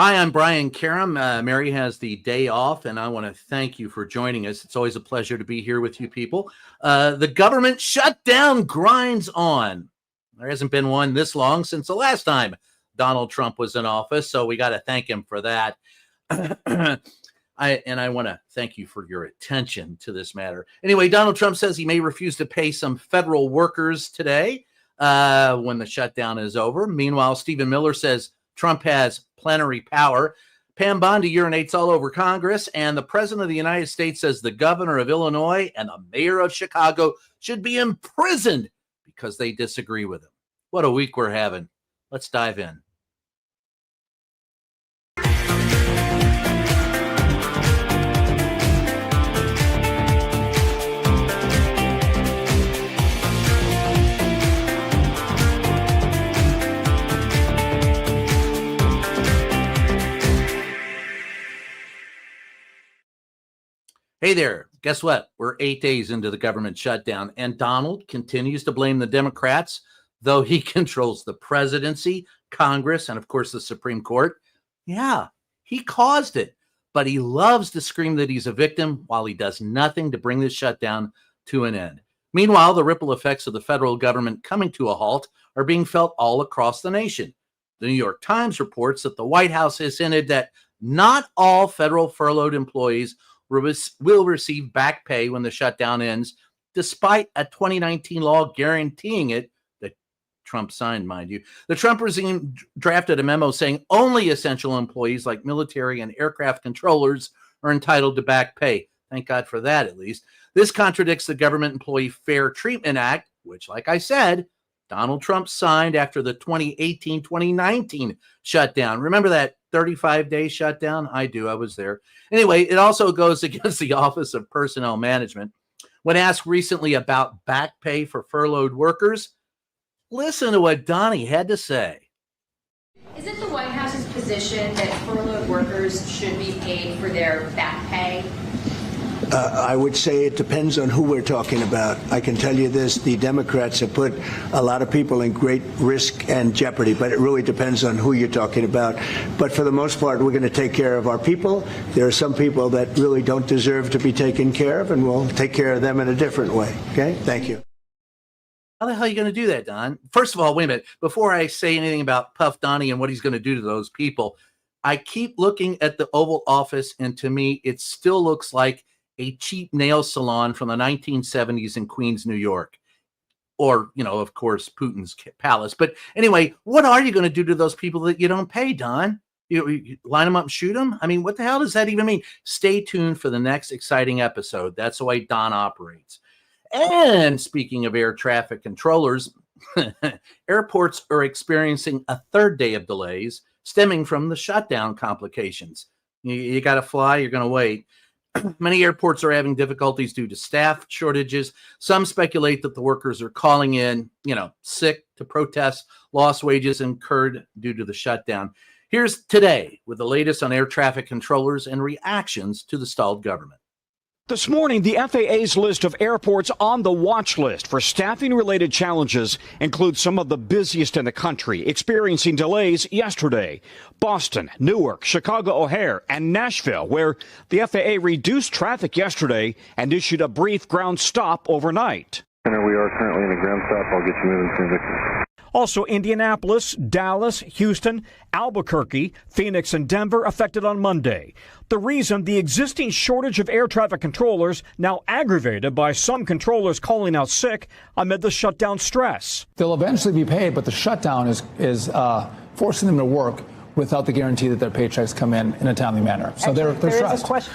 Hi, I'm Brian Karam. Mary has the day off, and I want to thank you for joining us. It's always a pleasure to be here with you people. The government shutdown grinds on. There hasn't been one this long since the last time Donald Trump was in office, so we got to thank him for that. I want to thank you for your attention to this matter. Anyway, Donald Trump says he may refuse to pay some federal workers today when the shutdown is over. Meanwhile, Stephen Miller says Trump has plenary power. Pam Bondi urinates all over Congress, and the president of the United States says the governor of Illinois and the mayor of Chicago should be imprisoned because they disagree with him. What a week we're having. Let's dive in. Hey there, guess what? We're 8 days into the government shutdown, and Donald continues to blame the Democrats, though he controls the presidency, Congress, and of course the Supreme Court. Yeah, he caused it, but he loves to scream that he's a victim while he does nothing to bring this shutdown to an end. Meanwhile, the ripple effects of the federal government coming to a halt are being felt all across the nation. The New York Times reports that the White House has hinted that not all federal furloughed employees will receive back pay when the shutdown ends, despite a 2019 law guaranteeing it that Trump signed, mind you. The Trump regime drafted a memo saying only essential employees like military and aircraft controllers are entitled to back pay. Thank God for that, at least. This contradicts the Government Employee Fair Treatment Act, which, like I said, Donald Trump signed after the 2018-2019 shutdown. Remember that 35-day shutdown? I do. I was there. Anyway, it also goes against the Office of Personnel Management. When asked recently about back pay for furloughed workers, listen to what Donnie had to say. Is it the White House's position that furloughed workers should be paid for their back pay? I would say it depends on who we're talking about. I can tell you this, the Democrats have put a lot of people in great risk and jeopardy, but it really depends on who you're talking about. But for the most part, we're going to take care of our people. There are some people that really don't deserve to be taken care of, and we'll take care of them in a different way. Okay? Thank you. How the hell are you going to do that, Don? First of all, wait a minute. Before I say anything about Puff Donnie and what he's going to do to those people, I keep looking at the Oval Office, and to me, it still looks like a cheap nail salon from the 1970s in Queens, New York. Or, you know, of course, Putin's palace. But anyway, what are you going to do to those people that you don't pay, Don? You line them up and shoot them? I mean, what the hell does that even mean? Stay tuned for the next exciting episode. That's the way Don operates. And speaking of air traffic controllers, airports are experiencing a third day of delays stemming from the shutdown complications. You got to fly, you're going to wait. Many airports are having difficulties due to staff shortages. Some speculate that the workers are calling in, sick to protest lost wages incurred due to the shutdown. Here's Today with the latest on air traffic controllers and reactions to the stalled government. This morning, the FAA's list of airports on the watch list for staffing-related challenges includes some of the busiest in the country, experiencing delays yesterday. Boston, Newark, Chicago O'Hare, and Nashville, where the FAA reduced traffic yesterday and issued a brief ground stop overnight. We are currently in a ground stop. I'll get you moving as soon as I can. Also, Indianapolis, Dallas, Houston, Albuquerque, Phoenix, and Denver affected on Monday. The reason, the existing shortage of air traffic controllers, now aggravated by some controllers calling out sick amid the shutdown stress. They'll eventually be paid, but the shutdown is forcing them to work without the guarantee that their paychecks come in a timely manner. So they're stressed.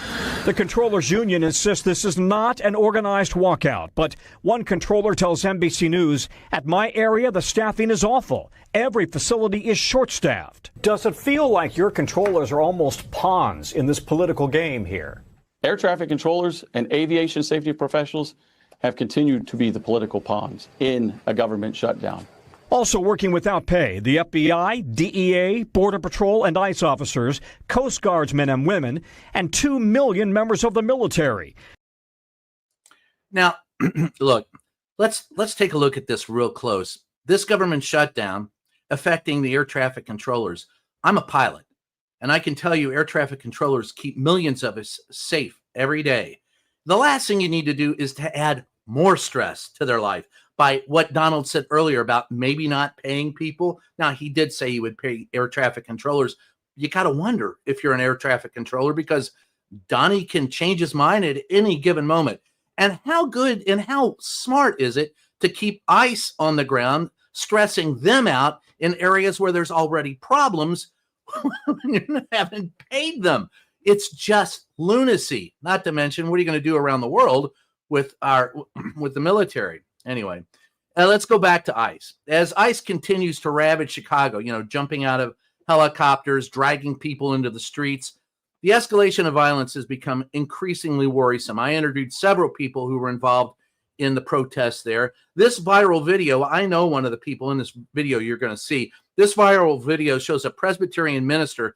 The controllers union insists this is not an organized walkout, but one controller tells NBC News, "At my area, the staffing is awful. Every facility is short-staffed." Does it feel like your controllers are almost pawns in this political game here? Air traffic controllers and aviation safety professionals have continued to be the political pawns in a government shutdown. Also working without pay, the FBI, DEA, Border Patrol, and ICE officers, Coast Guards men and women, and 2 million members of the military. Now, look, let's take a look at this real close. This government shutdown affecting the air traffic controllers. I'm a pilot. And I can tell you, air traffic controllers keep millions of us safe every day. The last thing you need to do is to add more stress to their life by what Donald said earlier about maybe not paying people. Now, he did say he would pay air traffic controllers. You got to wonder if you're an air traffic controller, because Donnie can change his mind at any given moment. And how good and how smart is it to keep ICE on the ground, stressing them out in areas where there's already problems when you haven't paid them? It's just lunacy. Not to mention, what are you going to do around the world with the military? Anyway, let's go back to ICE. As ICE continues to ravage Chicago, jumping out of helicopters, dragging people into the streets, the escalation of violence has become increasingly worrisome. I interviewed several people who were involved in the protests there. This viral video, I know one of the people in this video you're going to see. This viral video shows a Presbyterian minister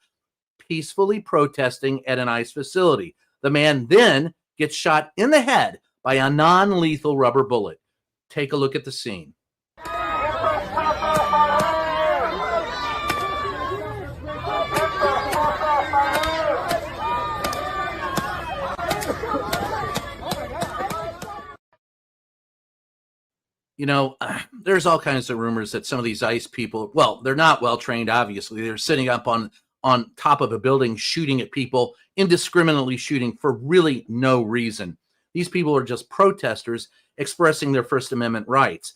peacefully protesting at an ICE facility. The man then gets shot in the head by a non-lethal rubber bullet. Take a look at the scene. There's all kinds of rumors that some of these ICE people, well, they're not well trained, obviously. They're sitting up on top of a building, shooting at people, indiscriminately shooting for really no reason. These people are just protesters expressing their First Amendment rights.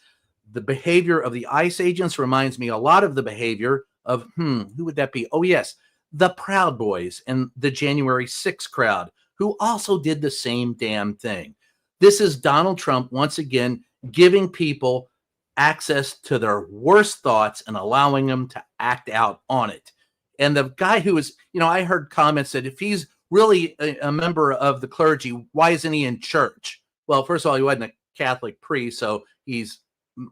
The behavior of the ICE agents reminds me a lot of the behavior of, who would that be? Oh, yes, the Proud Boys and the January 6th crowd, who also did the same damn thing. This is Donald Trump once again giving people access to their worst thoughts and allowing them to act out on it. And the guy who is, I heard comments that if he's really a member of the clergy, why isn't he in church? Well, first of all, he wasn't a Catholic priest, so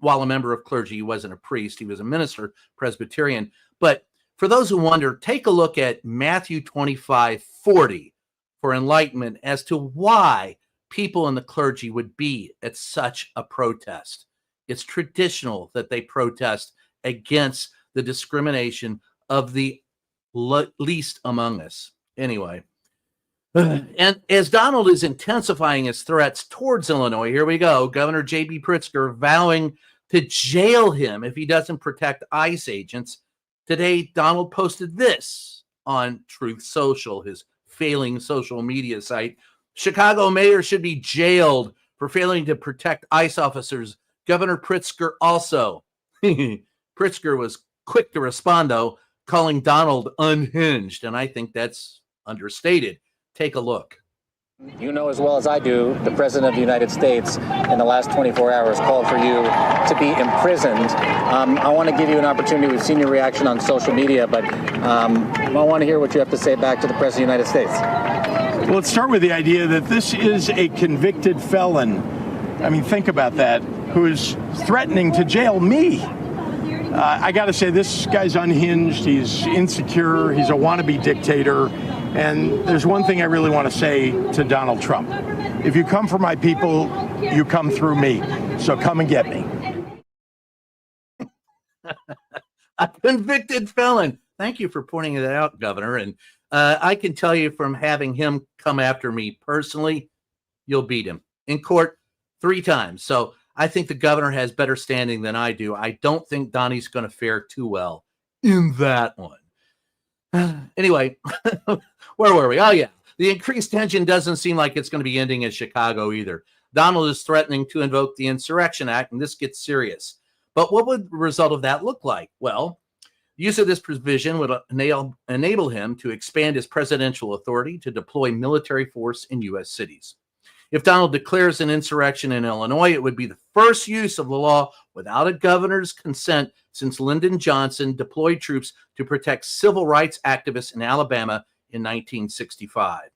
while a member of clergy, he wasn't a priest. He was a minister, Presbyterian. But for those who wonder, take a look at Matthew 25:40 for enlightenment as to why people in the clergy would be at such a protest. It's traditional that they protest against the discrimination of the least among us. Anyway, and as Donald is intensifying his threats towards Illinois, here we go, Governor J.B. Pritzker vowing to jail him if he doesn't protect ICE agents. Today, Donald posted this on Truth Social, his failing social media site. Chicago mayor should be jailed for failing to protect ICE officers. Governor Pritzker also. Pritzker was quick to respond, though, calling Donald unhinged, and I think that's understated. Take a look. You know as well as I do, the President of the United States in the last 24 hours called for you to be imprisoned. I want to give you an opportunity. We've seen your reaction on social media, but I want to hear what you have to say back to the President of the United States. Well, let's start with the idea that this is a convicted felon. I mean, think about that, who is threatening to jail me. I got to say, this guy's unhinged. He's insecure. He's a wannabe dictator. And there's one thing I really want to say to Donald Trump. If you come for my people, you come through me. So come and get me. A convicted felon. Thank you for pointing that out, Governor. And I can tell you from having him come after me personally, you'll beat him in court 3 times. So I think the governor has better standing than I do. I don't think Donnie's going to fare too well in that one. Anyway, where were we? Oh, yeah. The increased tension doesn't seem like it's going to be ending in Chicago either. Donald is threatening to invoke the Insurrection Act, and this gets serious. But what would the result of that look like? Well, use of this provision would enable him to expand his presidential authority to deploy military force in U.S. cities. If Donald declares an insurrection in Illinois, it would be the first use of the law without a governor's consent since Lyndon Johnson deployed troops to protect civil rights activists in Alabama in 1965.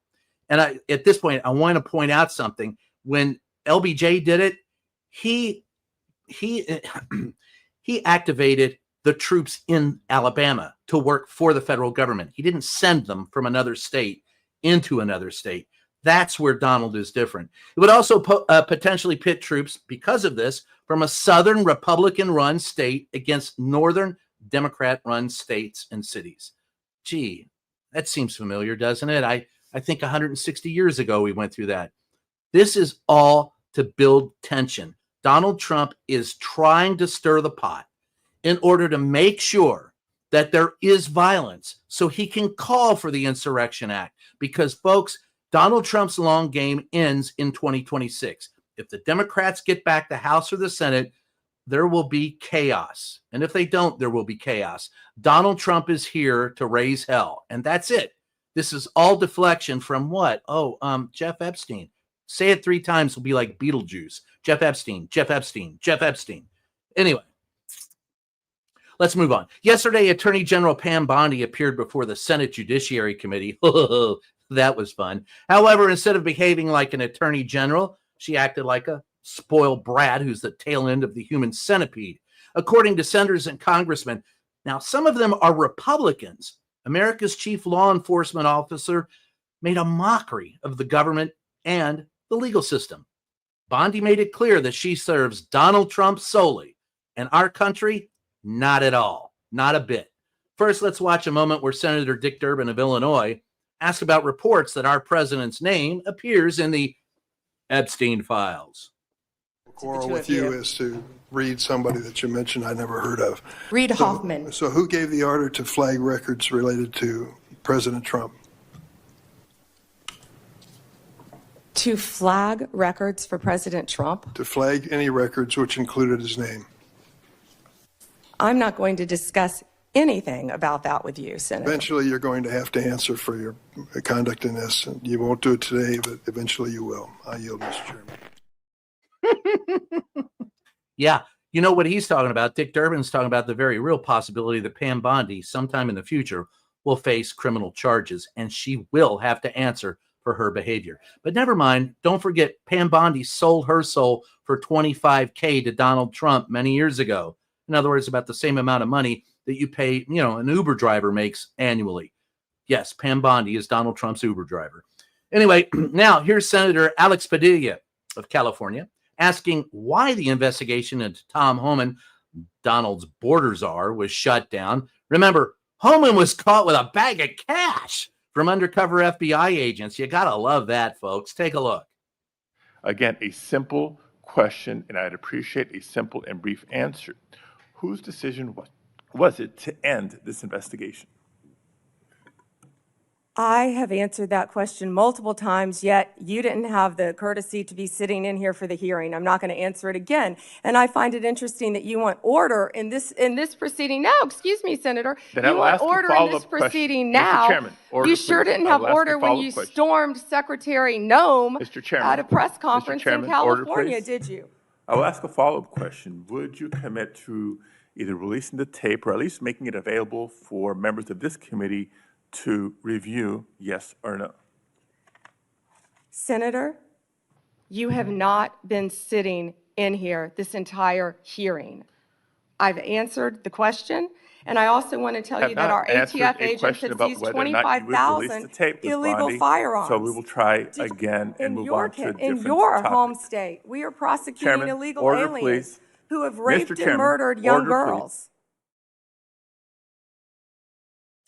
And at this point, I want to point out something. When LBJ did it, he activated the troops in Alabama to work for the federal government. He didn't send them from another state into another state. That's where Donald is different. It would also potentially pit troops, because of this, from a southern Republican-run state against northern Democrat-run states and cities. Gee, That seems familiar, doesn't it? I think 160 years ago we went through that. This is all to build tension. Donald Trump is trying to stir the pot in order to make sure that there is violence so he can call for the Insurrection Act. Because, folks, Donald Trump's long game ends in 2026. If the Democrats get back the House or the Senate, there will be chaos. And if they don't, there will be chaos. Donald Trump is here to raise hell. And that's it. This is all deflection from what? Jeff Epstein. Say it 3 times, will be like Beetlejuice. Jeff Epstein, Jeff Epstein, Jeff Epstein. Anyway, let's move on. Yesterday, Attorney General Pam Bondi appeared before the Senate Judiciary Committee. That was fun. However, instead of behaving like an attorney general, she acted like a spoiled brat who's the tail end of the human centipede. According to senators and congressmen, now some of them are Republicans. America's chief law enforcement officer made a mockery of the government and the legal system. Bondi made it clear that she serves Donald Trump solely, and our country, not at all, not a bit. First, let's watch a moment where Senator Dick Durbin of Illinois asked about reports that our president's name appears in the Epstein files. Quarrel with you is to read somebody that you mentioned I never heard of. Reid Hoffman. So who gave the order to flag records related to President Trump? To flag records for President Trump? To flag any records which included his name. I'm not going to discuss anything about that with you, Senator. Eventually, you're going to have to answer for your conduct in this. You won't do it today, but eventually you will. I yield, Mr. Chairman. Yeah, you know what he's talking about. Dick Durbin's talking about the very real possibility that Pam Bondi sometime in the future will face criminal charges, and she will have to answer for her behavior. But never mind. Don't forget, Pam Bondi sold her soul for $25K to Donald Trump many years ago. In other words, about the same amount of money that you pay, an Uber driver makes annually. Yes, Pam Bondi is Donald Trump's Uber driver. Anyway, now here's Senator Alex Padilla of California asking why the investigation into Tom Homan, Donald's border czar, was shut down. Remember, Homan was caught with a bag of cash from undercover FBI agents. You got to love that, folks. Take a look. Again, a simple question, and I'd appreciate a simple and brief answer. Whose decision was it to end this investigation? I have answered that question multiple times, yet you didn't have the courtesy to be sitting in here for the hearing. I'm not going to answer it again. And I find it interesting that you want order in this proceeding now. Excuse me, Senator. Then you want order in this proceeding now. Mr. Chairman, order, you sure didn't have order when you stormed Secretary Noem at a press conference in California, did you? I will ask a follow-up question. Would you commit to either releasing the tape or at least making it available for members of this committee to review, yes or no? Senator, you have not been sitting in here this entire hearing. I've answered the question, and I also want to tell you that our ATF agents have seized 25,000 illegal firearms. So we will try again and move on to a different in your topic. home state, we are prosecuting Chairman, illegal order, aliens please. who have raped Mr. and Chairman, murdered young order, girls.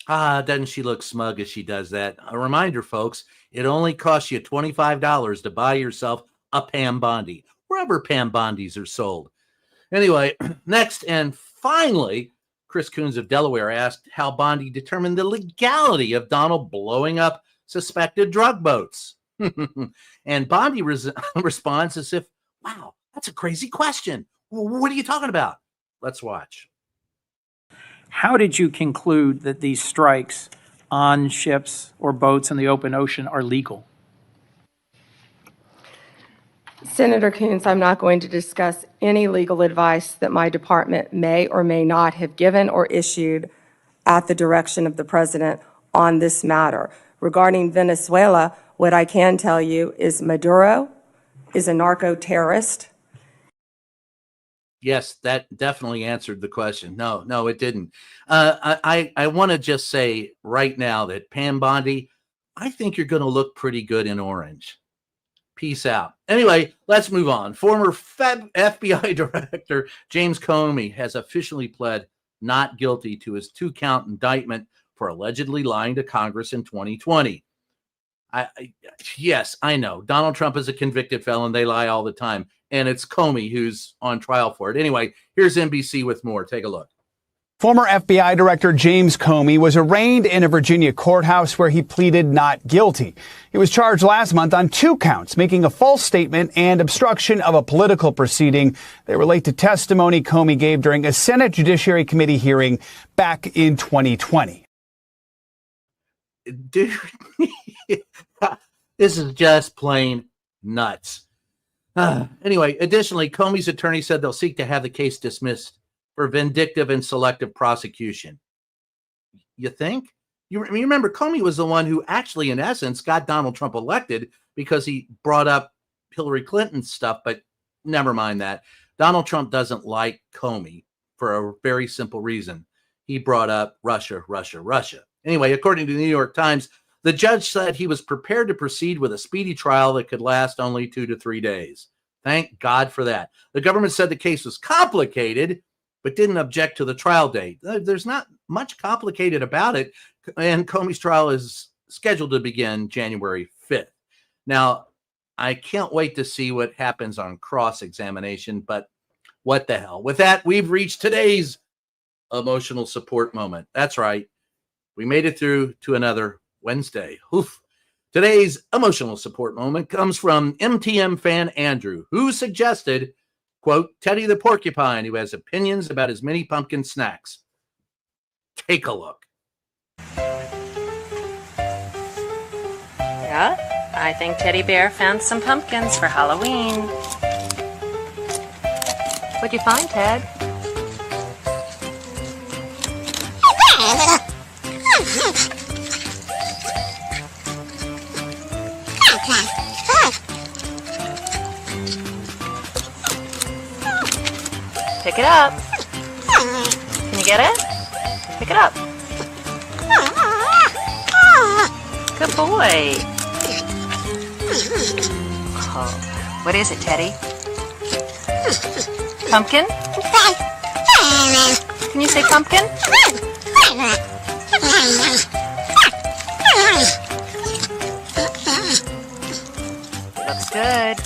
Doesn't she look smug as she does that? A reminder, folks, it only costs you $25 to buy yourself a Pam Bondi, wherever Pam Bondis are sold. Anyway, next and finally, Chris Coons of Delaware asked how Bondi determined the legality of Donald blowing up suspected drug boats. And Bondi responds as if, wow, that's a crazy question. What are you talking about? Let's watch. How did you conclude that these strikes on ships or boats in the open ocean are legal? Senator Coons, I'm not going to discuss any legal advice that my department may or may not have given or issued at the direction of the president on this matter. Regarding Venezuela, what I can tell you is Maduro is a narco-terrorist. Yes, that definitely answered the question. No, it didn't. I want to just say right now that Pam Bondi, I think you're going to look pretty good in orange. Peace out. Anyway, let's move on. Former FBI Director James Comey has officially pled not guilty to his 2-count indictment for allegedly lying to Congress in 2020. Yes, I know. Donald Trump is a convicted felon. They lie all the time. And it's Comey who's on trial for it. Anyway, here's NBC with more. Take a look. Former FBI Director James Comey was arraigned in a Virginia courthouse where he pleaded not guilty. He was charged last month on 2 counts, making a false statement and obstruction of a political proceeding. They relate to testimony Comey gave during a Senate Judiciary Committee hearing back in 2020. Dude, this is just plain nuts. Anyway, additionally, Comey's attorney said they'll seek to have the case dismissed for vindictive and selective prosecution. You think? You remember Comey was the one who actually, in essence, got Donald Trump elected because he brought up Hillary Clinton's stuff, but never mind that. Donald Trump doesn't like Comey for a very simple reason. He brought up Russia, Russia, Russia. Anyway, according to the New York Times, the judge said he was prepared to proceed with a speedy trial that could last only 2 to 3 days. Thank God for that. The government said the case was complicated, but didn't object to the trial date. There's not much complicated about it, and Comey's trial is scheduled to begin January 5th. Now, I can't wait to see what happens on cross-examination, but what the hell. With that, we've reached today's emotional support moment. That's right. We made it through to another Wednesday. Oof. Today's emotional support moment comes from MTM fan Andrew, who suggested, quote, Teddy the Porcupine, who has opinions about his mini pumpkin snacks. Take a look. Yeah, I think Teddy Bear found some pumpkins for Halloween. What'd you find, Ted? Pick it up. Can you get it? Pick it up. Good boy. Oh, what is it, Teddy? Pumpkin? Can you say pumpkin? Looks good.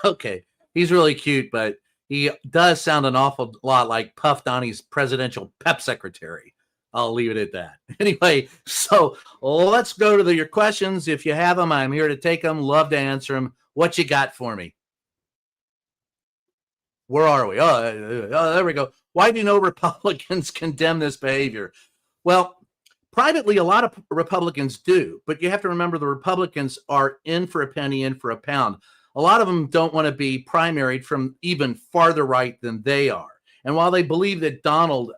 Okay, he's really cute, but he does sound an awful lot like Puff Donnie's presidential pep secretary. I'll leave it at that. Anyway, so let's go to your questions. If you have them, I'm here to take them. Love to answer them. What you got for me? Where are we? Oh, there we go. Why do no Republicans condemn this behavior? Well, privately, a lot of Republicans do, but you have to remember the Republicans are in for a penny, in for a pound. A lot of them don't want to be primaried from even farther right than they are. And while they believe that Donald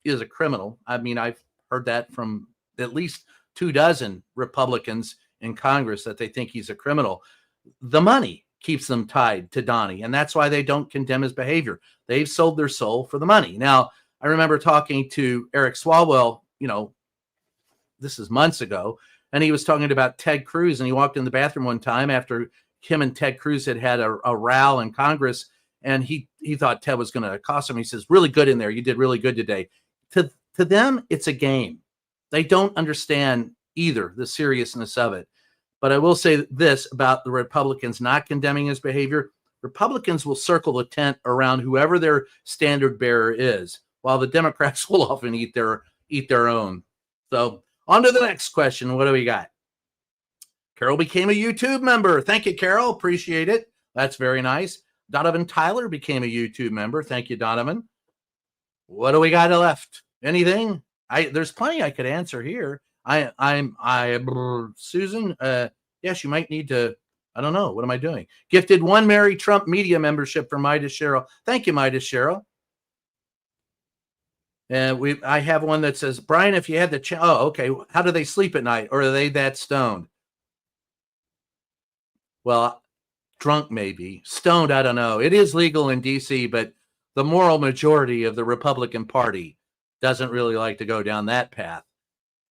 is a criminal, I mean, I've heard that from at least 24 Republicans in Congress that they think he's a criminal. The money keeps them tied to Donnie, and that's why they don't condemn his behavior. They've sold their soul for the money. Now, I remember talking to Eric Swalwell, this is months ago, and he was talking about Ted Cruz, and he walked in the bathroom one time after him and Ted Cruz had a row in Congress, and he thought Ted was going to accost him. He says, really good in there. You did really good today. To them, it's a game. They don't understand either the seriousness of it. But I will say this about the Republicans not condemning his behavior. Republicans will circle the tent around whoever their standard bearer is, while the Democrats will often eat their own. So on to the next question. What do we got? Carol became a YouTube member. Thank you, Carol. Appreciate it. That's very nice. Donovan Tyler became a YouTube member. Thank you, Donovan. What do we got left? Anything? There's plenty I could answer here. Susan, yes, you might need to, I don't know. What am I doing? Gifted 1 Mary Trump media membership from Midas Cheryl. Thank you, Midas Cheryl. And I have one that says, Brian, if you had the, oh, okay. How do they sleep at night? Or are they that stoned? Well, drunk maybe, stoned, I don't know. It is legal in D.C., but the moral majority of the Republican Party doesn't really like to go down that path.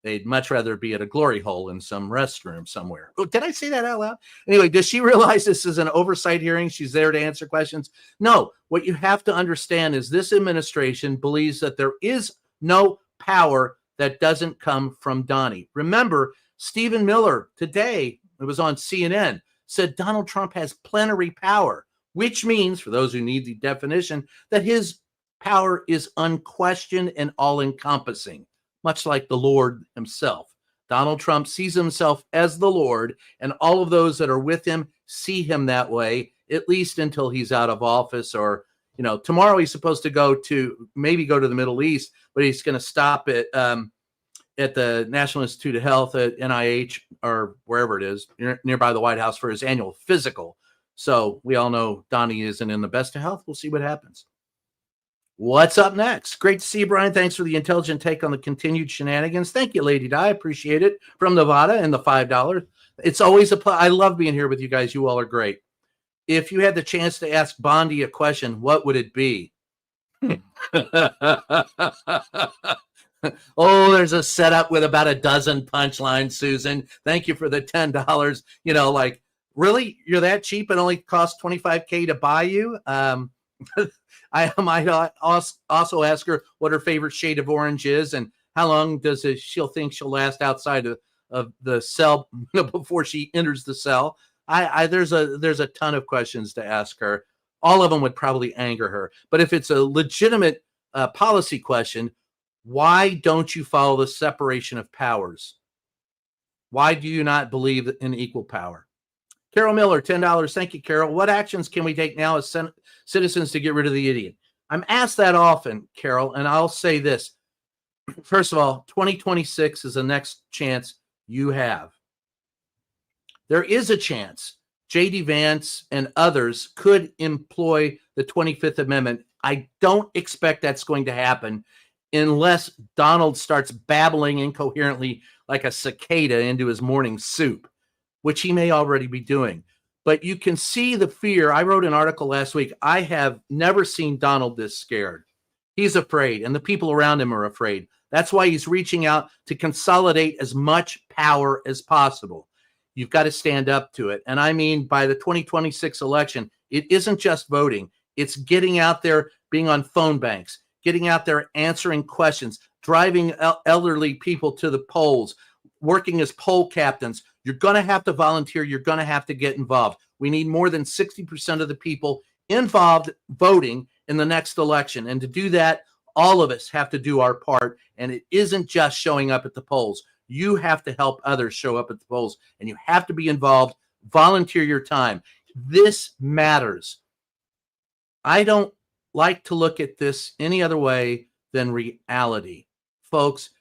They'd much rather be at a glory hole in some restroom somewhere. Oh, did I say that out loud? Anyway, does she realize this is an oversight hearing? She's there to answer questions? No. What you have to understand is this administration believes that there is no power that doesn't come from Donnie. Remember, Stephen Miller today, it was on CNN, said Donald Trump has plenary power, which means, for those who need the definition, that his power is unquestioned and all-encompassing, much like the Lord himself. Donald Trump sees himself as the Lord, and all of those that are with him see him that way, at least until he's out of office. Or, you know, tomorrow he's supposed to go to the Middle East, but he's going to stop at the National Institute of Health at NIH or wherever it is, nearby the White House, for his annual physical. So we all know Donnie isn't in the best of health. We'll see what happens. What's up next? Great to see you, Brian. Thanks for the intelligent take on the continued shenanigans. Thank you, Lady Di. I appreciate it. From Nevada and the $5. It's always a pleasure. I love being here with you guys. You all are great. If you had the chance to ask Bondi a question, what would it be? Oh, there's a setup with about a dozen punchlines, Susan. Thank you for the $10. You know, like, really? You're that cheap? It only costs $25K to buy you? I might also ask her what her favorite shade of orange is and how long does she'll think she'll last outside of the cell before she enters the cell. There's a ton of questions to ask her. All of them would probably anger her. But if it's a legitimate policy question, why don't you follow the separation of powers? Why do you not believe in equal power? Carol Miller, $10. Thank you, Carol. What actions can we take now as citizens to get rid of the idiot? I'm asked that often, Carol, and I'll say this. First of all, 2026 is the next chance you have. There is a chance J.D. Vance and others could employ the 25th Amendment. I don't expect that's going to happen unless Donald starts babbling incoherently like a cicada into his morning soup, which he may already be doing. But you can see the fear. I wrote an article last week. I have never seen Donald this scared. He's afraid, and the people around him are afraid. That's why he's reaching out to consolidate as much power as possible. You've got to stand up to it. And I mean, by the 2026 election, it isn't just voting. It's getting out there, being on phone banks, getting out there, answering questions, driving elderly people to the polls, working as poll captains. You're going to have to volunteer. You're going to have to get involved. We need more than 60% of the people involved voting in the next election. And to do that, all of us have to do our part. And it isn't just showing up at the polls. You have to help others show up at the polls, and you have to be involved. Volunteer your time. This matters. I don't like to look at this any other way than reality. Folks,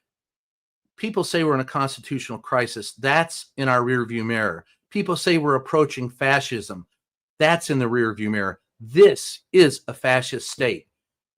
people say we're in a constitutional crisis. That's in our rearview mirror. People say we're approaching fascism. That's in the rearview mirror. This is a fascist state.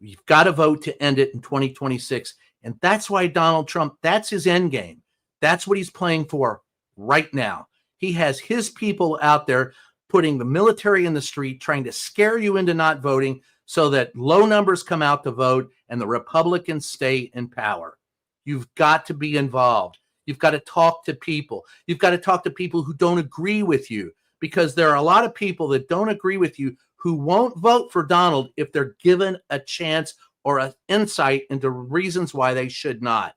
You've got to vote to end it in 2026. And that's why Donald Trump, that's his end game. That's what he's playing for right now. He has his people out there putting the military in the street, trying to scare you into not voting so that low numbers come out to vote and the Republicans stay in power. You've got to be involved. You've got to talk to people. You've got to talk to people who don't agree with you, because there are a lot of people that don't agree with you who won't vote for Donald if they're given a chance or an insight into reasons why they should not.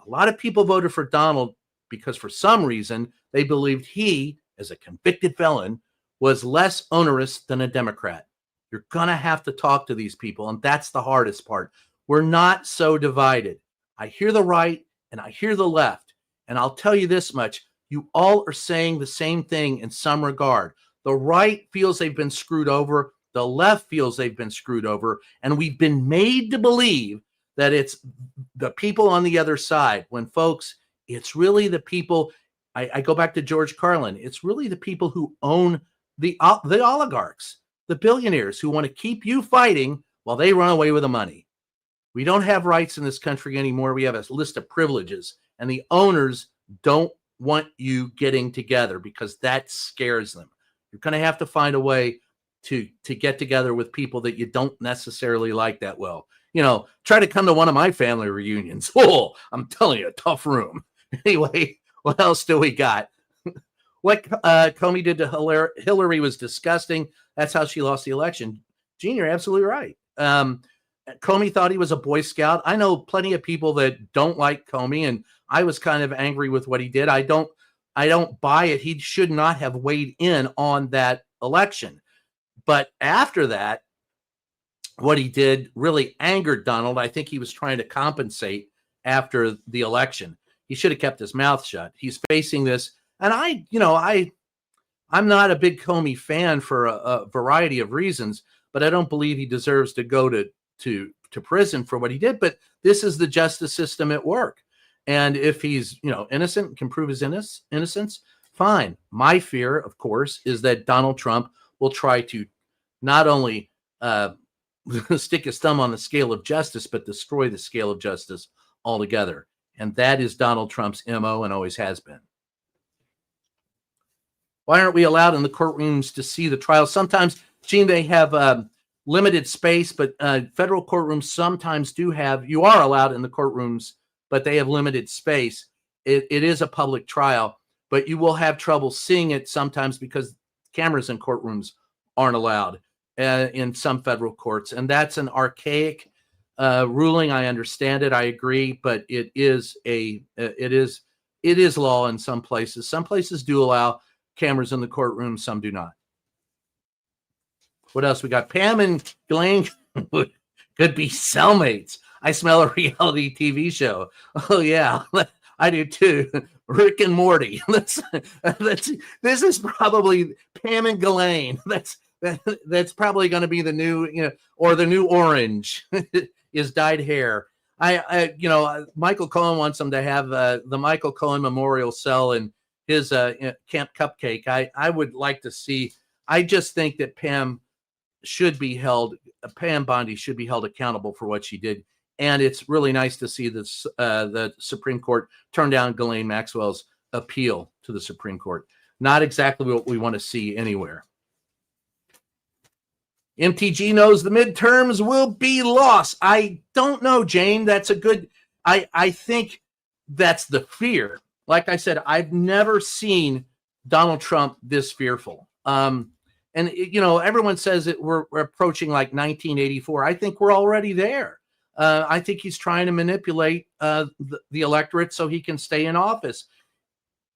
A lot of people voted for Donald because for some reason they believed he, as a convicted felon, was less onerous than a Democrat. You're going to have to talk to these people, and that's the hardest part. We're not so divided. I hear the right and I hear the left, and I'll tell you this much. You all are saying the same thing in some regard. The right feels they've been screwed over. The left feels they've been screwed over, and we've been made to believe that it's the people on the other side, when, folks, it's really the people. I go back to George Carlin. It's really the people who own the oligarchs, the billionaires who want to keep you fighting while they run away with the money. We don't have rights in this country anymore. We have a list of privileges, and the owners don't want you getting together because that scares them. You're going to have to find a way to get together with people that you don't necessarily like that well. Try to come to one of my family reunions. Oh, I'm telling you, a tough room. Anyway, what else do we got? What Comey did to Hillary was disgusting. That's how she lost the election. Gene, you're absolutely right. Comey thought he was a Boy Scout. I know plenty of people that don't like Comey, and I was kind of angry with what he did. I don't buy it. He should not have weighed in on that election. But after that, what he did really angered Donald. I think he was trying to compensate after the election. He should have kept his mouth shut. He's facing this, and I'm not a big Comey fan for a variety of reasons, but I don't believe he deserves to go to prison for what he did. But this is the justice system at work. And if he's, innocent, can prove his innocence, fine. My fear, of course, is that Donald Trump will try to not only stick his thumb on the scale of justice, but destroy the scale of justice altogether. And that is Donald Trump's MO and always has been. Why aren't we allowed in the courtrooms to see the trial? Sometimes, Gene, they have limited space, but federal courtrooms sometimes do have, you are allowed in the courtrooms, but they have limited space. It is a public trial, but you will have trouble seeing it sometimes because cameras in courtrooms aren't allowed in some federal courts. And that's an archaic ruling. I understand it. I agree, but it is law in some places. Some places do allow cameras in the courtroom. Some do not. What else we got? Pam and Ghislaine could be cellmates. I smell a reality TV show. Oh yeah, I do too. Rick and Morty. This is probably Pam and Ghislaine. That's probably going to be the new, or the new Orange is dyed hair. Michael Cohen wants them to have the Michael Cohen Memorial Cell in his Camp Cupcake. I would like to see. I just think that Pam Bondi should be held accountable for what she did. And it's really nice to see this, the Supreme Court turn down Ghislaine Maxwell's appeal to the Supreme Court. Not exactly what we want to see anywhere. MTG knows the midterms will be lost. I don't know, Jane. That's a good, I think that's the fear. Like I said, I've never seen Donald Trump this fearful. And everyone says that we're approaching like 1984. I think we're already there. I think he's trying to manipulate the electorate so he can stay in office.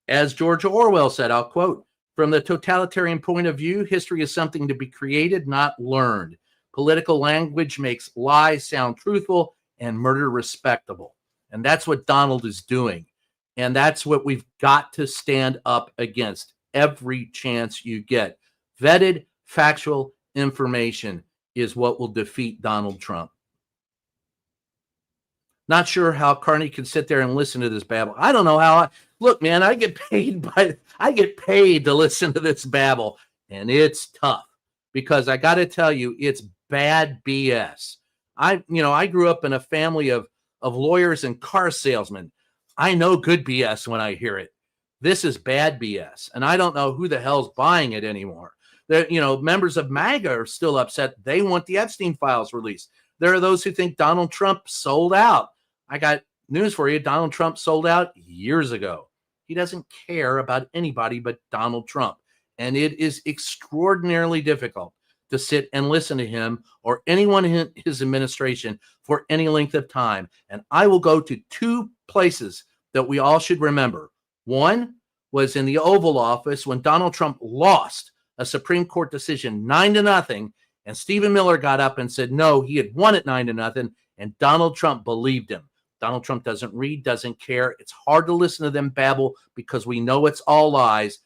As George Orwell said, I'll quote, "From the totalitarian point of view, history is something to be created, not learned. Political language makes lies sound truthful and murder respectable." And that's what Donald is doing. And that's what we've got to stand up against every chance you get. Vetted, factual information is what will defeat Donald Trump. Not sure how Carney can sit there and listen to this babble. I don't know how. Look, man, I get paid to listen to this babble, and it's tough because I got to tell you, it's bad BS. I grew up in a family of lawyers and car salesmen. I know good BS when I hear it. This is bad BS, and I don't know who the hell's buying it anymore. Members of MAGA are still upset. They want the Epstein files released. There are those who think Donald Trump sold out. I got news for you. Donald Trump sold out years ago. He doesn't care about anybody but Donald Trump. And it is extraordinarily difficult to sit and listen to him or anyone in his administration for any length of time. And I will go to two places that we all should remember. One was in the Oval Office when Donald Trump lost a Supreme Court decision 9-0, and Stephen Miller got up and said, no, he had won it 9-0, and Donald Trump believed him. Donald Trump doesn't read, doesn't care. It's hard to listen to them babble because we know it's all lies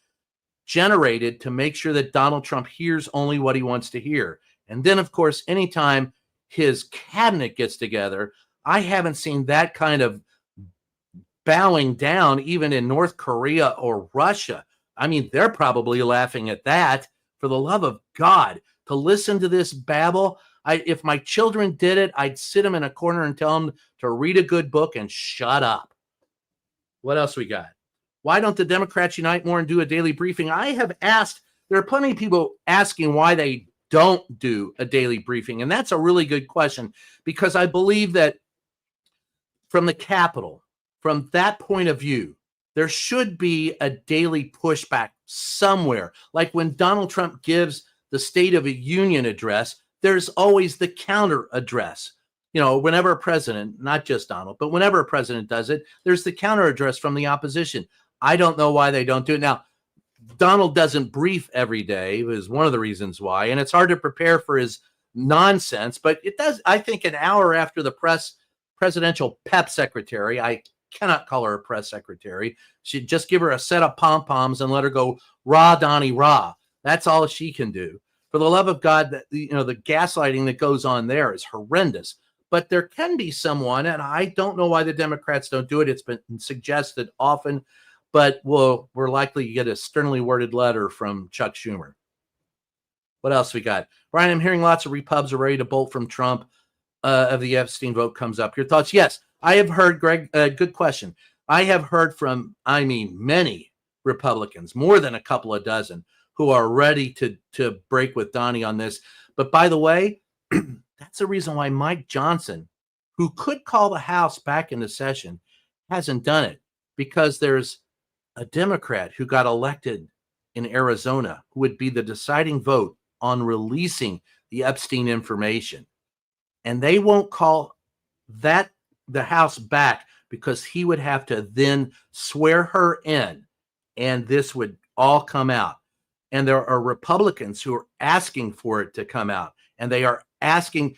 generated to make sure that Donald Trump hears only what he wants to hear. And then, of course, anytime his cabinet gets together, I haven't seen that kind of bowing down even in North Korea or Russia. I mean, they're probably laughing at that. For the love of God, to listen to this babble. If my children did it, I'd sit them in a corner and tell them to read a good book and shut up. What else we got? Why don't the Democrats unite more and do a daily briefing? I have asked there are plenty of people asking why they don't do a daily briefing. And that's a really good question, because I believe that from the Capitol, from that point of view, there should be a daily pushback somewhere. Like when Donald Trump gives the State of the Union address, there's always the counter address. Whenever a president, not just Donald, but whenever a president does it, there's the counter address from the opposition. I don't know why they don't do it. Now, Donald doesn't brief every day is one of the reasons why, and it's hard to prepare for his nonsense, but it does, I think, an hour after the presidential PEP secretary, I cannot call her a press secretary, she'd just give her a set of pom-poms and let her go, rah, Donnie, rah. That's all she can do. For the love of God, that the gaslighting that goes on there is horrendous. But there can be someone, and I don't know why the Democrats don't do it. It's been suggested often, but we're likely to get a sternly worded letter from Chuck Schumer. What else we got? Brian, I'm hearing lots of repubs are ready to bolt from Trump if the Epstein vote comes up. Your thoughts? Yes, I have heard, Greg, good question. I have heard from, many Republicans, more than a couple of dozen, who are ready to break with Donnie on this. But by the way, that's the reason why Mike Johnson, who could call the House back into session, hasn't done it, because there's a Democrat who got elected in Arizona who would be the deciding vote on releasing the Epstein information. And they won't call the House back because he would have to then swear her in, and this would all come out. And there are Republicans who are asking for it to come out, and they are asking,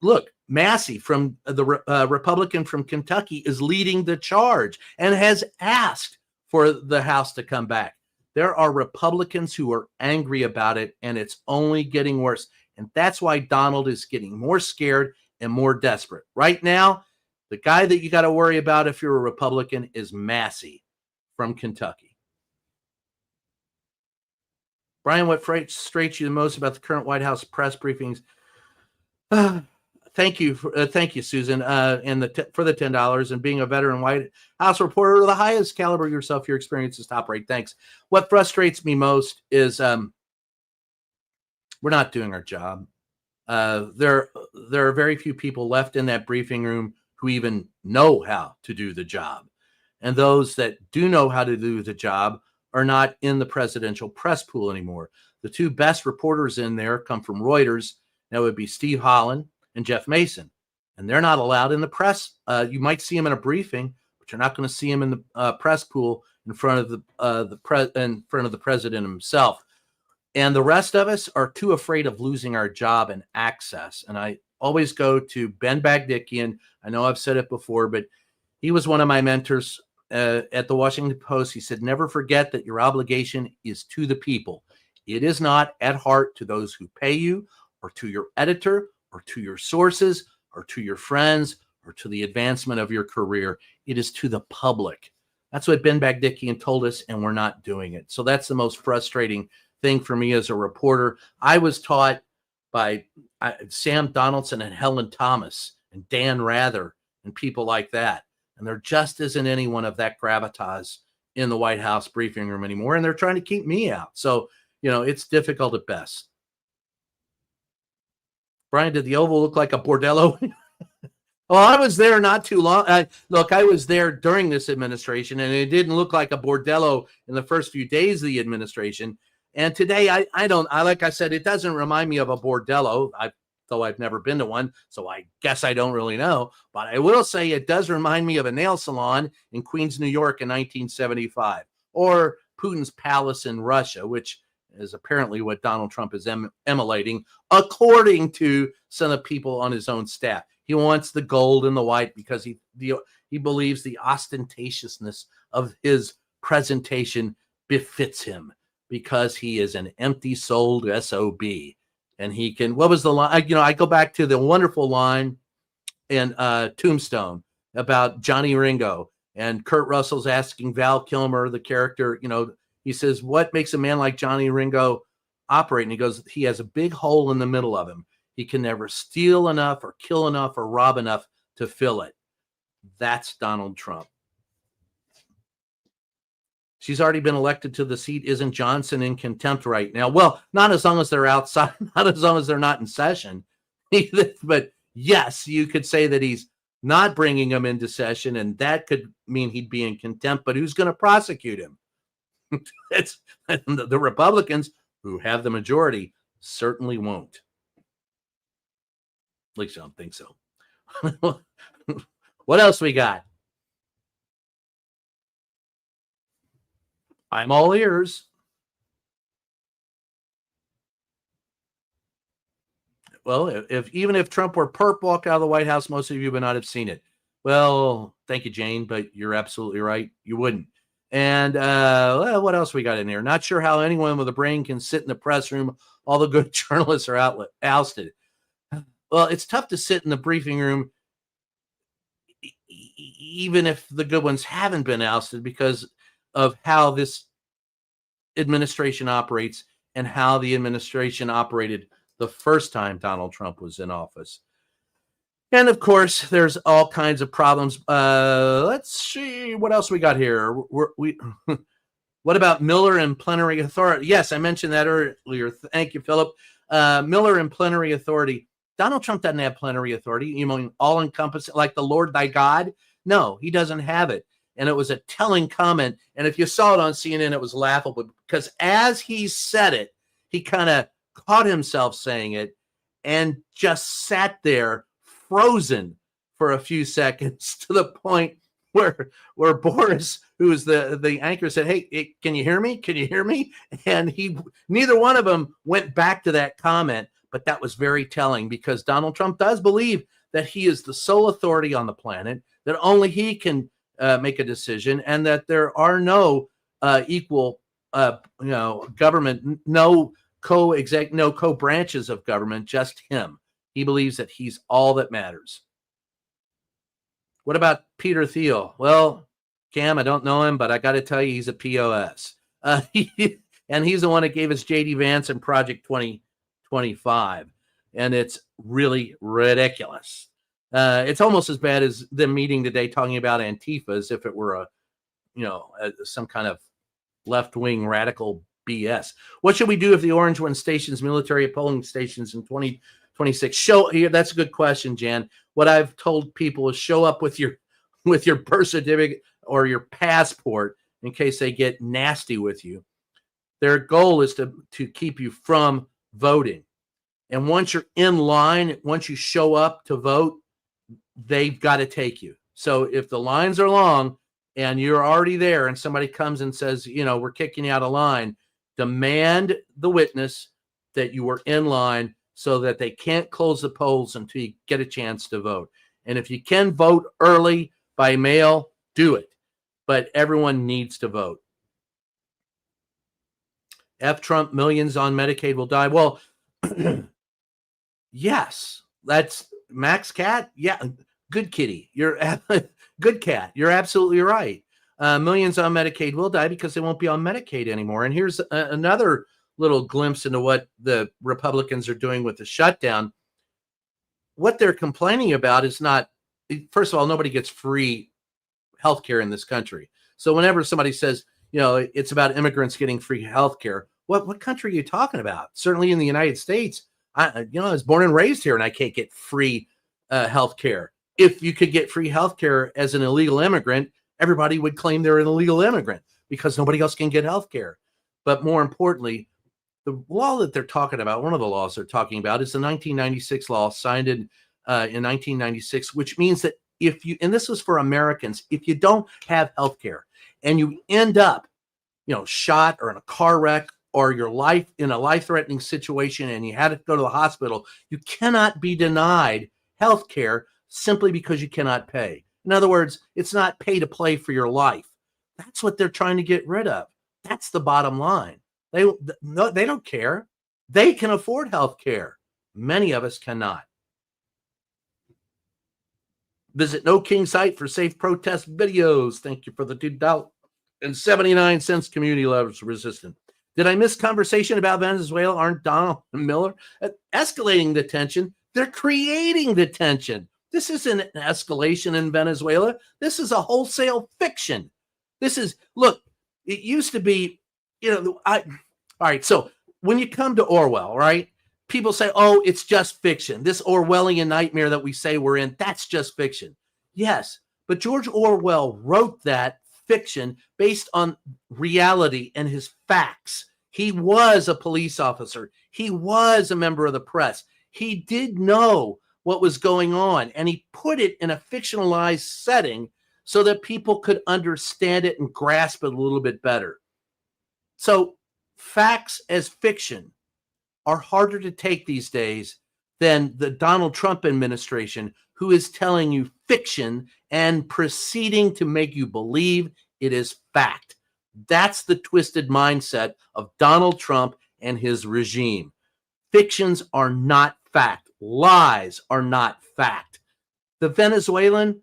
look, Massey from the Republican from Kentucky is leading the charge and has asked for the House to come back. There are Republicans who are angry about it, and it's only getting worse. And that's why Donald is getting more scared and more desperate. Right now, the guy that you got to worry about if you're a Republican is Massey from Kentucky. Brian, what frustrates you the most about the current White House press briefings? Thank you, Susan, and for the $10 and being a veteran White House reporter, the highest caliber yourself. Your experience is top rate. Thanks. What frustrates me most is we're not doing our job. There are very few people left in that briefing room who even know how to do the job, and those that do know how to do the job are not in the presidential press pool anymore. The two best reporters in there come from Reuters. That would be Steve Holland and Jeff Mason, and they're not allowed in the press. You might see them in a briefing, but you're not going to see them in the press pool in front of the president himself. And the rest of us are too afraid of losing our job and access. And I always go to Ben Bagdikian. I know I've said it before, but he was one of my mentors at the Washington Post. He said, never forget that your obligation is to the people. It is not at heart to those who pay you, or to your editor, or to your sources, or to your friends, or to the advancement of your career. It is to the public. That's what Ben Bagdikian told us, and we're not doing it. So that's the most frustrating thing for me as a reporter. I was taught by Sam Donaldson and Helen Thomas and Dan Rather and people like that. And there just isn't anyone of that gravitas in the White House briefing room anymore. And they're trying to keep me out. So, it's difficult at best. Brian, did the Oval look like a bordello? Well, I was there not too long. I was there during this administration, and it didn't look like a bordello in the first few days of the administration. And today, like I said, it doesn't remind me of a bordello, though I've never been to one, so I guess I don't really know. But I will say it does remind me of a nail salon in Queens, New York in 1975, or Putin's palace in Russia, which is apparently what Donald Trump is emulating, according to some of the people on his own staff. He wants the gold and the white because he believes the ostentatiousness of his presentation befits him, because he is an empty-souled SOB. And he can, what was the line? I go back to the wonderful line in Tombstone about Johnny Ringo, and Kurt Russell's asking Val Kilmer, the character, he says, what makes a man like Johnny Ringo operate? And he goes, he has a big hole in the middle of him. He can never steal enough or kill enough or rob enough to fill it. That's Donald Trump. She's already been elected to the seat. Isn't Johnson in contempt right now? Well, not as long as they're outside, not as long as they're not in session. But yes, you could say that he's not bringing him into session, and that could mean he'd be in contempt. But who's going to prosecute him? It's the Republicans, who have the majority, certainly won't. At least I don't think so. What else we got? I'm all ears. Well, even if Trump were perp walked out of the White House, most of you would not have seen it. Well, thank you, Jane, but you're absolutely right. You wouldn't. And well, what else we got in here? Not sure how anyone with a brain can sit in the press room. All the good journalists are ousted. Well, it's tough to sit in the briefing room, even if the good ones haven't been ousted, because of how this administration operates and how the administration operated the first time Donald Trump was in office. And of course, there's all kinds of problems. Let's see what else we got here. What about Miller and plenary authority? Yes, I mentioned that earlier. Thank you, Philip. Miller and plenary authority. Donald Trump doesn't have plenary authority. You mean all-encompassing, like the Lord thy God? No, he doesn't have it. And it was a telling comment. And if you saw it on CNN, it was laughable because as he said it, he kind of caught himself saying it and just sat there frozen for a few seconds to the point where Boris, who was the anchor, said, hey, can you hear me? Can you hear me? And neither one of them went back to that comment. But that was very telling because Donald Trump does believe that he is the sole authority on the planet, that only he can make a decision, and that there are no equal, government, no co-branches of government, just him. He believes that he's all that matters. What about Peter Thiel? Well, Cam, I don't know him, but I got to tell you, he's a POS. And he's the one that gave us J.D. Vance and Project 2025. And it's really ridiculous. It's almost as bad as them meeting today talking about Antifa as if it were some kind of left-wing radical BS. What should we do if the Orange one stations military polling stations in 2026? That's a good question, Jan. What I've told people is show up with your birth certificate or your passport in case they get nasty with you. Their goal is to keep you from voting. And once you're in line, once you show up to vote, they've got to take you. So if the lines are long and you're already there and somebody comes and says, we're kicking you out of line, demand the witness that you were in line so that they can't close the polls until you get a chance to vote. And if you can vote early by mail, do it. But everyone needs to vote. F Trump, millions on Medicaid will die. Well, yes, that's Max Cat. Yeah, good kitty. You're good cat. You're absolutely right. Millions on Medicaid will die because they won't be on Medicaid anymore. And here's another little glimpse into what the Republicans are doing with the shutdown. What they're complaining about is not, first of all, nobody gets free health care in this country. So whenever somebody says, it's about immigrants getting free health care, what country are you talking about? Certainly in the United States, I was born and raised here and I can't get free health care. If you could get free health care as an illegal immigrant, everybody would claim they're an illegal immigrant because nobody else can get health care. But more importantly, the law that they're talking about, one of the laws they're talking about is the 1996 law signed in 1996, which means that and this is for Americans, if you don't have health care and you end up, shot or in a car wreck or your life in a life-threatening situation and you had to go to the hospital, you cannot be denied health care simply because you cannot pay. In other words, it's not pay to play for your life. That's what they're trying to get rid of. That's the bottom line. They don't care. They can afford health care. Many of us cannot. Visit No King site for safe protest videos. Thank you for the $2.79 community level resistant. Did I miss conversation about Venezuela? Aren't Donald and Miller escalating the tension? They're creating the tension. This isn't an escalation in Venezuela. This is a wholesale fiction. Look, It used to be, all right, so when you come to Orwell, right, people say, oh, it's just fiction. This Orwellian nightmare that we say we're in, that's just fiction. Yes, but George Orwell wrote that fiction based on reality and his facts. He was a police officer. He was a member of the press. He did know what was going on, and he put it in a fictionalized setting so that people could understand it and grasp it a little bit better. So facts as fiction are harder to take these days than the Donald Trump administration, who is telling you fiction and proceeding to make you believe it is fact. That's the twisted mindset of Donald Trump and his regime. Fictions are not fact. Lies are not fact. The Venezuelan,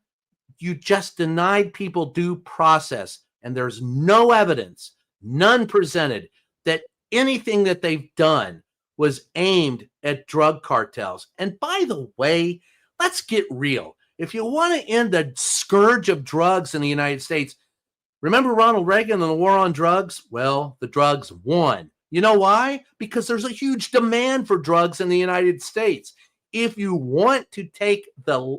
you just denied people due process, and there's no evidence, none presented, that anything that they've done was aimed at drug cartels. And by the way, let's get real. If you want to end the scourge of drugs in the United States, remember Ronald Reagan and the war on drugs? Well, the drugs won. You know why? Because there's a huge demand for drugs in the United States. If you want to take the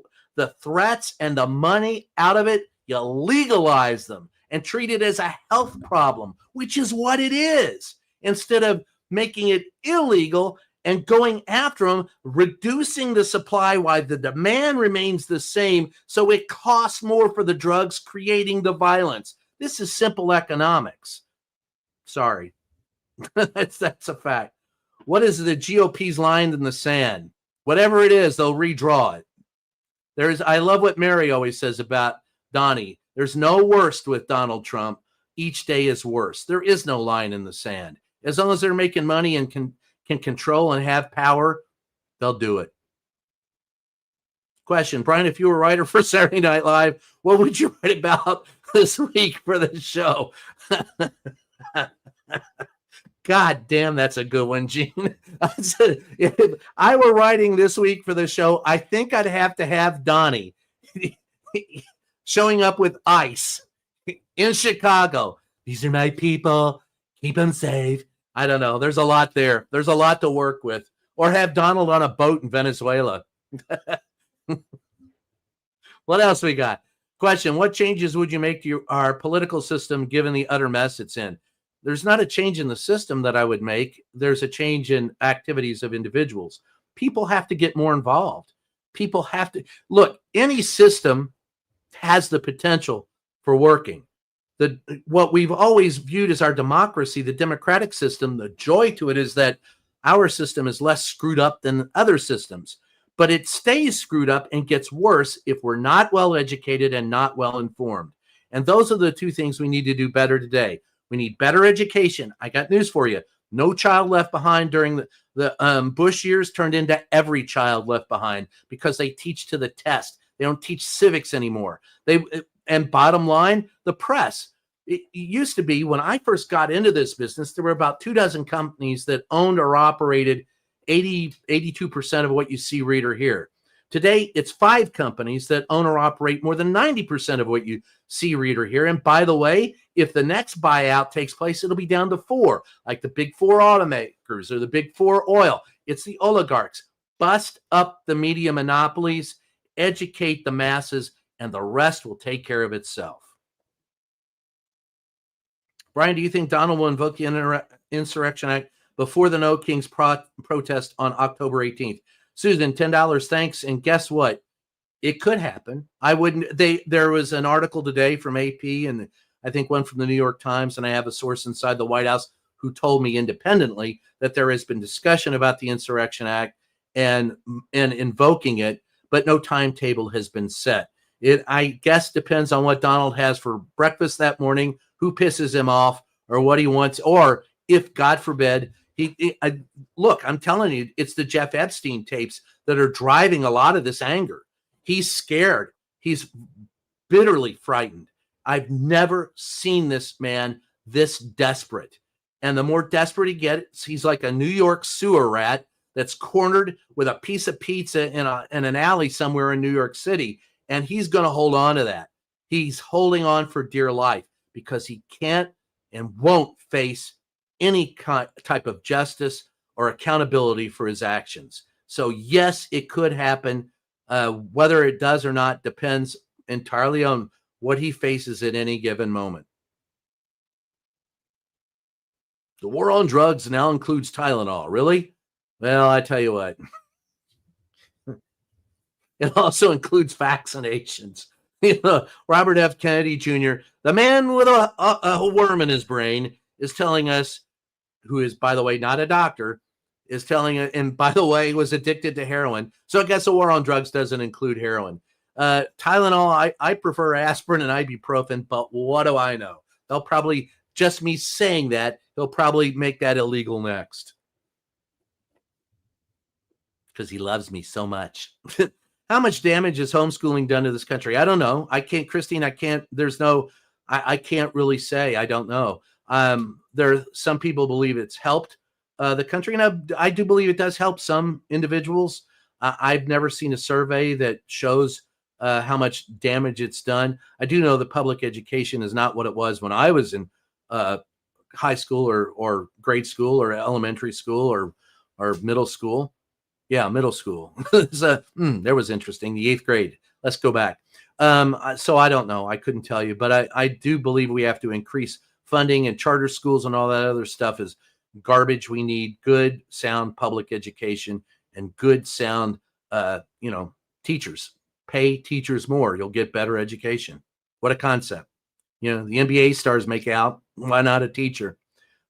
threats and the money out of it, you legalize them and treat it as a health problem, which is what it is, instead of making it illegal and going after them, reducing the supply while the demand remains the same, so it costs more for the drugs, creating the violence. This is simple economics. Sorry. that's a fact. What is the GOP's line in the sand? Whatever it is, they'll redraw it. I love what Mary always says about Donnie. There's no worst with Donald Trump. Each day is worse. There is no line in the sand. As long as they're making money and can control and have power, they'll do it. Question, Brian, if you were a writer for Saturday Night Live, what would you write about this week for the show? God damn, that's a good one, Gene. If I were writing this week for the show, I think I'd have to have Donnie showing up with ICE in Chicago. These are my people. Keep them safe. I don't know. There's a lot there. There's a lot to work with. Or have Donald on a boat in Venezuela. What else we got? Question, what changes would you make to our political system given the utter mess it's in? There's not a change in the system that I would make. There's a change in activities of individuals. People have to get more involved. People have to look, any system has the potential for working. What we've always viewed as our democracy, the democratic system, the joy to it is that our system is less screwed up than other systems, but it stays screwed up and gets worse if we're not well educated and not well informed. And those are the two things we need to do better today. We need better education. I got news for you. No child left behind during the Bush years turned into every child left behind because they teach to the test. They don't teach civics anymore. And bottom line, the press. It used to be when I first got into this business, there were about 24 companies that owned or operated 82% of what you see, read, or hear. Today, it's 5 companies that own or operate more than 90% of what you see, read, or hear. And by the way, if the next buyout takes place, it'll be down to 4, like the big 4 automakers or the big 4 oil. It's the oligarchs. Bust up the media monopolies, educate the masses, and the rest will take care of itself. Brian, do you think Donald will invoke the Insurrection Act before the No Kings protest on October 18th? Susan, $10, thanks. And guess what? It could happen. I wouldn't. There was an article today from AP and I think one from the New York Times, and I have a source inside the White House who told me independently that there has been discussion about the Insurrection Act and invoking it, but no timetable has been set. It, I guess, depends on what Donald has for breakfast that morning, who pisses him off, or what he wants, or if, God forbid, look, I'm telling you, it's the Jeff Epstein tapes that are driving a lot of this anger. He's scared. He's bitterly frightened. I've never seen this man this desperate. And the more desperate he gets, he's like a New York sewer rat that's cornered with a piece of pizza in an alley somewhere in New York City. And he's going to hold on to that. He's holding on for dear life because he can't and won't face any type of justice or accountability for his actions. So yes, it could happen. Whether it does or not depends entirely on what he faces at any given moment. The war on drugs now includes Tylenol. Really? Well, I tell you what. It also includes vaccinations. Robert F. Kennedy Jr., the man with a worm in his brain, is telling us, who is, by the way, not a doctor, is telling, and by the way, was addicted to heroin. So I guess the war on drugs doesn't include heroin. Tylenol, I prefer aspirin and ibuprofen, but what do I know? They'll probably, just me saying that, he'll probably make that illegal next. Because he loves me so much. How much damage has homeschooling done to this country? I don't know. I can't, Christine, I can't really say. I don't know. Some people believe it's helped the country, and I do believe it does help some individuals. I've never seen a survey that shows how much damage it's done. I do know that public education is not what it was when I was in high school or grade school or elementary school or middle school. Yeah, middle school. There was interesting. The 8th grade. Let's go back. So I don't know. I couldn't tell you, but I do believe we have to increase funding, and charter schools and all that other stuff is garbage. We need good, sound public education and good, sound, teachers. Pay teachers more. You'll get better education. What a concept. The NBA stars make out. Why not a teacher?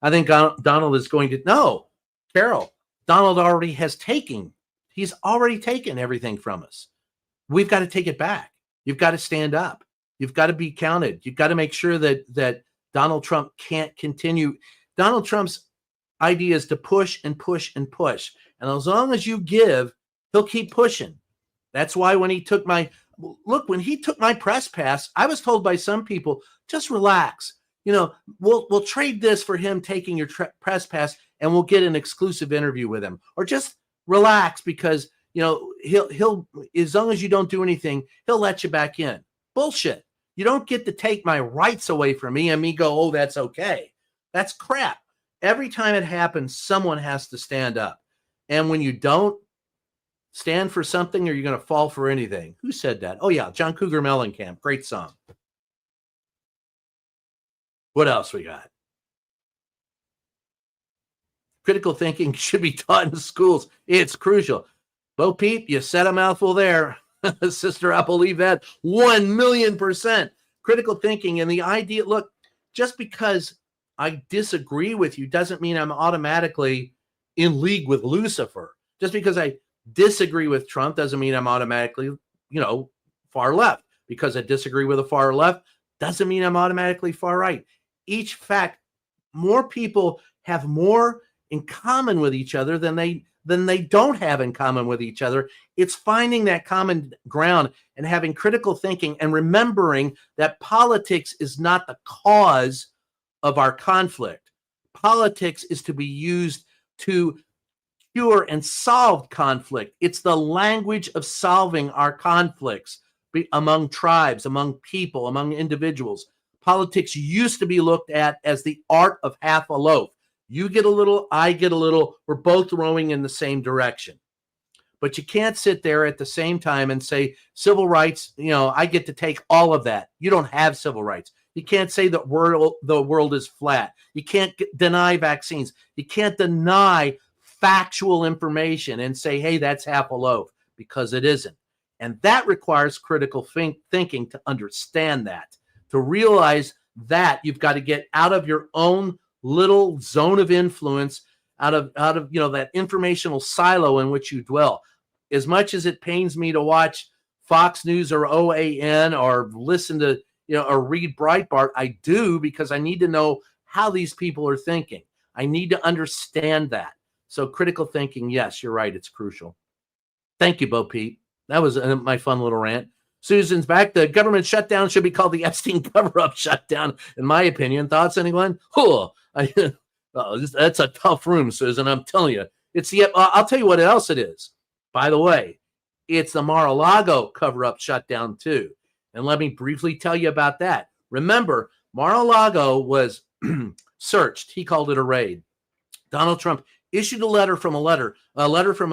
I think Donald is going to, no, Carol, Donald he's already taken everything from us. We've got to take it back. You've got to stand up. You've got to be counted. You've got to make sure that Donald Trump can't continue. Donald Trump's idea is to push and push and push. And as long as you give, he'll keep pushing. That's why when he took my press pass, I was told by some people, just relax. We'll trade this for him taking your press pass, and we'll get an exclusive interview with him. Or just relax because, he'll as long as you don't do anything, he'll let you back in. Bullshit. You don't get to take my rights away from me and me go, oh, that's okay. That's crap. Every time it happens, someone has to stand up. And when you don't stand for something, or you're going to fall for anything. Who said that? Oh, yeah, John Cougar Mellencamp. Great song. What else we got? Critical thinking should be taught in schools. It's crucial. Bo Peep, you said a mouthful there. Sister, I believe that 1,000,000%. Critical thinking and the idea, look, just because I disagree with you doesn't mean I'm automatically in league with Lucifer. Just because I disagree with Trump doesn't mean I'm automatically, far left. Because I disagree with the far left doesn't mean I'm automatically far right. Each fact, more people have more in common with each other than they don't have in common with each other. It's finding that common ground and having critical thinking and remembering that politics is not the cause of our conflict. Politics is to be used to cure and solve conflict. It's the language of solving our conflicts among tribes, among people, among individuals. Politics used to be looked at as the art of half a loaf. You get a little, I get a little, we're both rowing in the same direction. But you can't sit there at the same time and say civil rights, I get to take all of that. You don't have civil rights. You can't say that the world is flat. You can't deny vaccines. You can't deny factual information and say, hey, that's half a loaf, because it isn't. And that requires critical thinking to understand that, to realize that you've got to get out of your own little zone of influence, out of that informational silo in which you dwell. As much as it pains me to watch Fox News or OAN or listen to, or read Breitbart, I do, because I need to know how these people are thinking. I need to understand that. So critical thinking, yes, you're right. It's crucial. Thank you, Bo Peep. That was my fun little rant. Susan's back. The government shutdown should be called the Epstein cover-up shutdown, in my opinion. Thoughts, anyone? That's a tough room, Susan. I'm telling you. I'll tell you what else it is. By the way, it's the Mar-a-Lago cover-up shutdown too. And let me briefly tell you about that. Remember, Mar-a-Lago was searched. He called it a raid. Donald Trump issued a letter from a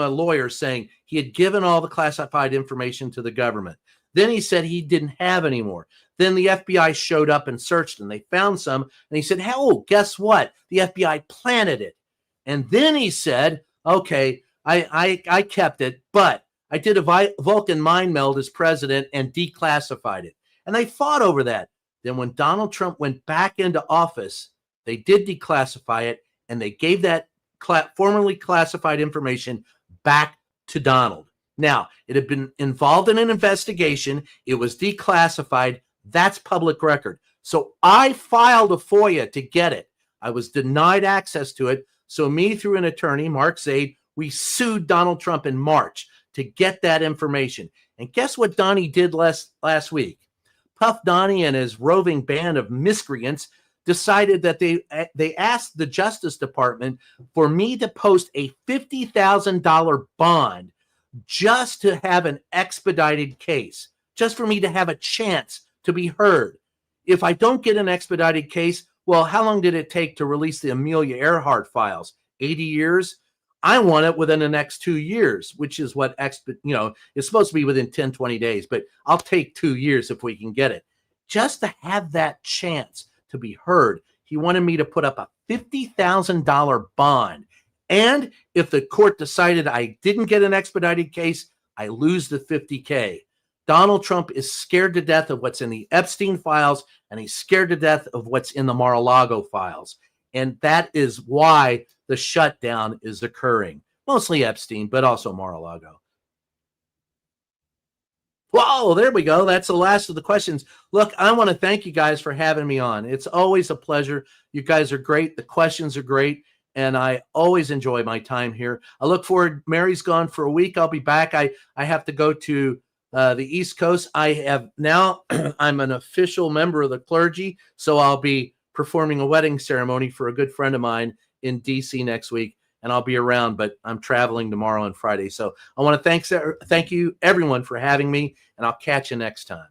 lawyer saying he had given all the classified information to the government. Then he said he didn't have any more. Then the FBI showed up and searched, and they found some. And he said, "Oh, guess what? The FBI planted it." And then he said, "Okay, I kept it, but I did a Vulcan mind meld as president and declassified it." And they fought over that. Then when Donald Trump went back into office, they did declassify it, and they gave that formerly classified information back to Donald. Now, it had been involved in an investigation. It was declassified. That's public record. So I filed a FOIA to get it. I was denied access to it. So me, through an attorney, Mark Zaid, we sued Donald Trump in March to get that information. And guess what Donnie did last week? Puff Donnie and his roving band of miscreants decided that they asked the Justice Department for me to post a $50,000 bond just to have an expedited case, just for me to have a chance to be heard. If I don't get an expedited case, well, how long did it take to release the Amelia Earhart files? 80 years? I want it within the next 2 years, which is what it's supposed to be within 10, 20 days, but I'll take 2 years if we can get it. Just to have that chance to be heard, he wanted me to put up a $50,000 bond. And if the court decided I didn't get an expedited case, I lose the $50K. Donald Trump is scared to death of what's in the Epstein files, and he's scared to death of what's in the Mar-a-Lago files. And that is why the shutdown is occurring. Mostly Epstein, but also Mar-a-Lago. Whoa, there we go. That's the last of the questions. Look, I want to thank you guys for having me on. It's always a pleasure. You guys are great. The questions are great. And I always enjoy my time here. I look forward. Mary's gone for a week. I'll be back. I have to go to the East Coast. I have now, I'm an official member of the clergy. So I'll be performing a wedding ceremony for a good friend of mine in DC next week. And I'll be around, but I'm traveling tomorrow and Friday. So I want to thank you everyone for having me, and I'll catch you next time.